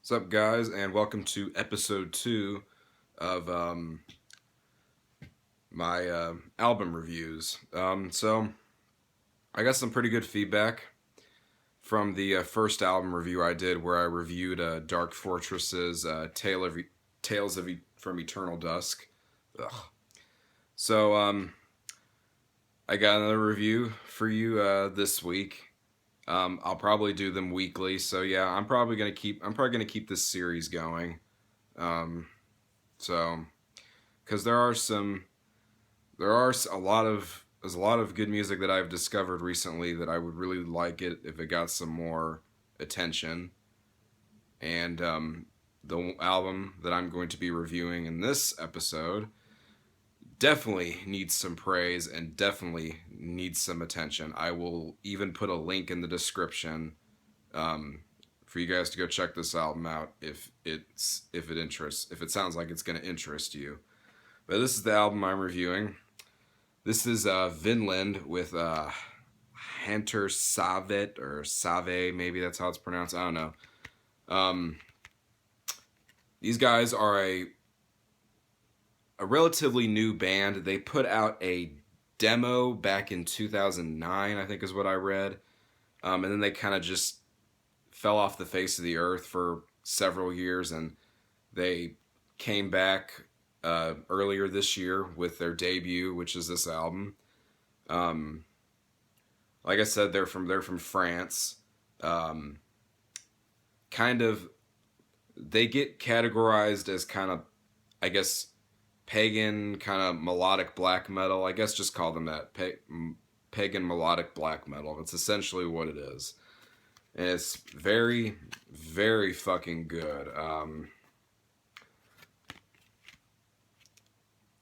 What's up, guys, and welcome to episode 2 of my album reviews. I got some pretty good feedback from the first album review I did, where I reviewed Dark Fortress's Tales from Eternal Dusk. Ugh. So, I got another review for you this week. I'll probably do them weekly, so yeah, I'm probably gonna keep this series going. Um, so, because there's a lot of good music that I've discovered recently that I would really like it if it got some more attention. And the album that I'm going to be reviewing in this episode definitely needs some praise and definitely needs some attention. I will even put a link in the description um, for you guys to go check this album out if it sounds like it's going to interest you. But this is the album I'm reviewing. This is Vindland with Hanter Savet or Save, maybe that's how it's pronounced. I don't know. Um, these guys are a relatively new band. They put out a demo back in 2009, I think is what I read. And then they kind of just fell off the face of the earth for several years, and they came back earlier this year with their debut, which is this album. Um, like I said, they're from France. Um, kind of, they get categorized as kind of, I guess, pagan kind of melodic black metal. I guess just call them that, pagan melodic black metal. It's essentially what it is, and it's very, very fucking good.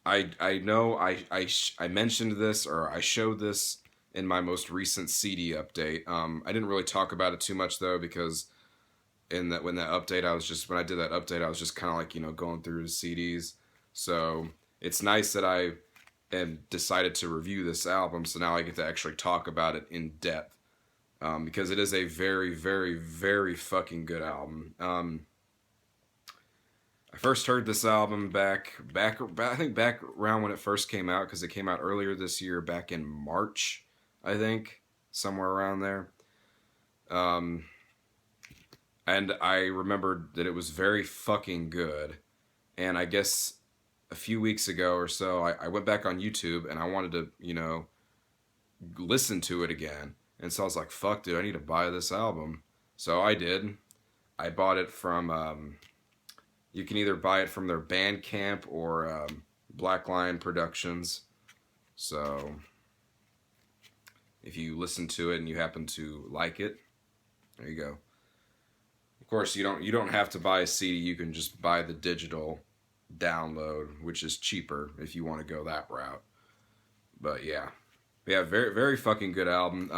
I know I mentioned this, or I showed this in my most recent CD update. I didn't really talk about it too much though, because when I did that update, I was just kind of like, going through the CDs. So it's nice that I and decided to review this album, so now I get to actually talk about it in depth, because it is a very, very, very fucking good album. I first heard this album I think back around when it first came out, because it came out earlier this year, back in March, I think, somewhere around there. Um, and I remembered that it was very fucking good. And I guess a few weeks ago or so, I went back on YouTube and I wanted to, listen to it again. And so I was like, fuck, dude, I need to buy this album. So I did. I bought it from you can either buy it from their Bandcamp or Black Lion Productions. So if you listen to it and you happen to like it, there you go. Of course, you don't have to buy a CD. You can just buy the digital download, which is cheaper if you want to go that route. But yeah, very, very fucking good album.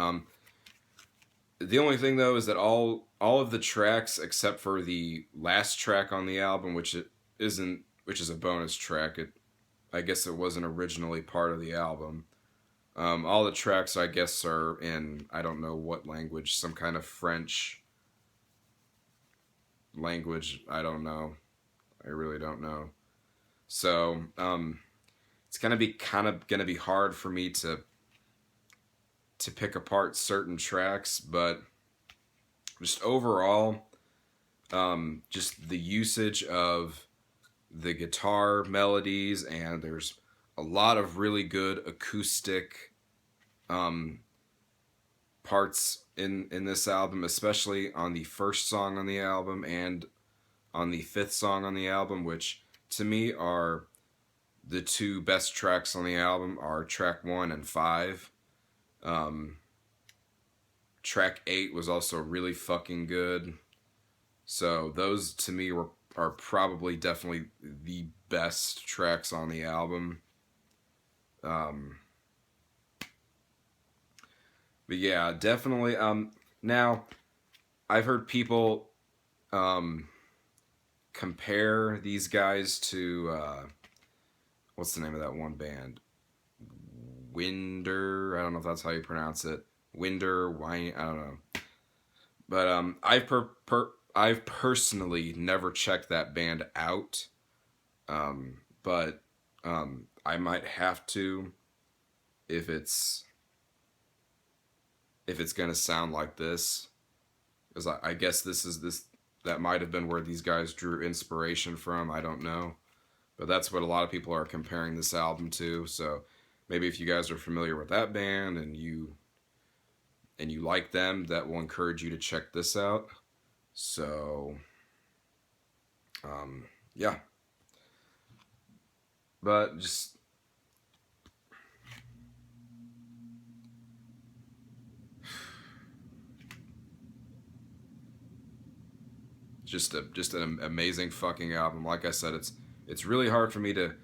The only thing though is that all of the tracks except for the last track on the album, which is a bonus track. I guess it wasn't originally part of the album. All the tracks, I guess, are in, I don't know what language, some kind of French language. I don't know. I really don't know. So it's gonna be hard for me to pick apart certain tracks, but just overall, just the usage of the guitar melodies, and there's a lot of really good acoustic um, parts in this album, especially on the first song on the album and on the fifth song on the album, which to me are the two best tracks on the album, are track 1 and 5. Um, Track 8 was also really fucking good. So those to me are probably definitely the best tracks on the album. Um, but yeah, definitely. Now I've heard people um, compare these guys to what's the name of that one band? Winder. I don't know if that's how you pronounce it. Winder, Wine. I don't know. But I've personally never checked that band out, but I might have to if it's gonna sound like this, because I guess this that might have been where these guys drew inspiration from. I don't know, but that's what a lot of people are comparing this album to. So maybe if you guys are familiar with that band and you like them, that will encourage you to check this out. So yeah, but just an amazing fucking album. Like I said, it's really hard for me to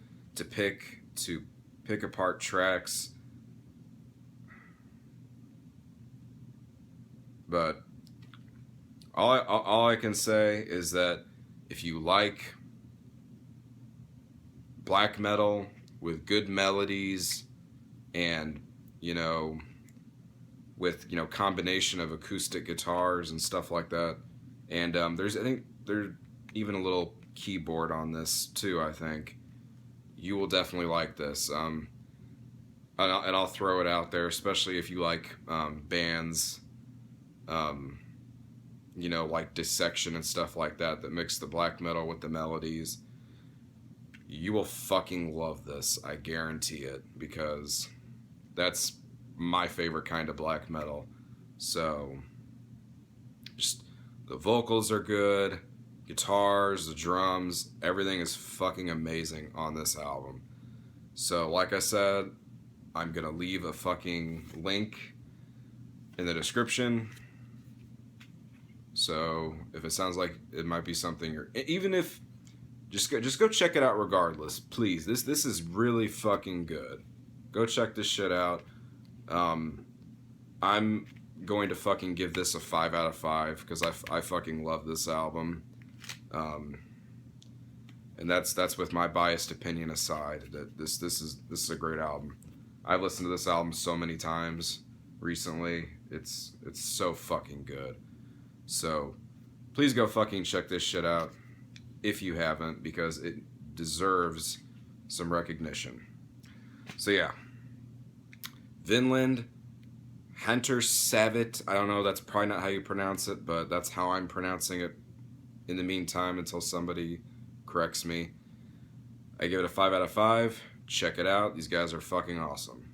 pick apart tracks, but all I can say is that if you like black metal with good melodies and you know with combination of acoustic guitars and stuff like that, and I think there's even a little keyboard on this too. I think you will definitely like this. And I'll throw it out there, especially if you like bands, um, like Dissection and stuff like that mix the black metal with the melodies. You will fucking love this. I guarantee it, because that's my favorite kind of black metal. So, just the vocals are good, guitars, the drums, everything is fucking amazing on this album. So, like I said, I'm gonna leave a fucking link in the description. So, if it sounds like it might be something even if just go check it out regardless, please. This is really fucking good. Go check this shit out. I'm going to fucking give this a 5 out of 5 because I fucking love this album. And that's with my biased opinion aside. That this is a great album. I've listened to this album so many times recently. It's so fucking good. So please go fucking check this shit out if you haven't, because it deserves some recognition. So yeah, Vindland, Hanter Savet. I don't know, that's probably not how you pronounce it, but that's how I'm pronouncing it in the meantime until somebody corrects me. I give it a 5 out of 5. Check it out. These guys are fucking awesome.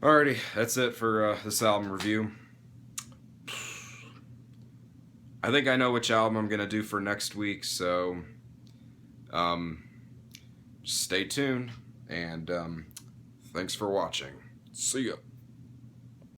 Alrighty, that's it for this album review. I think I know which album I'm going to do for next week, so stay tuned, and thanks for watching. See ya.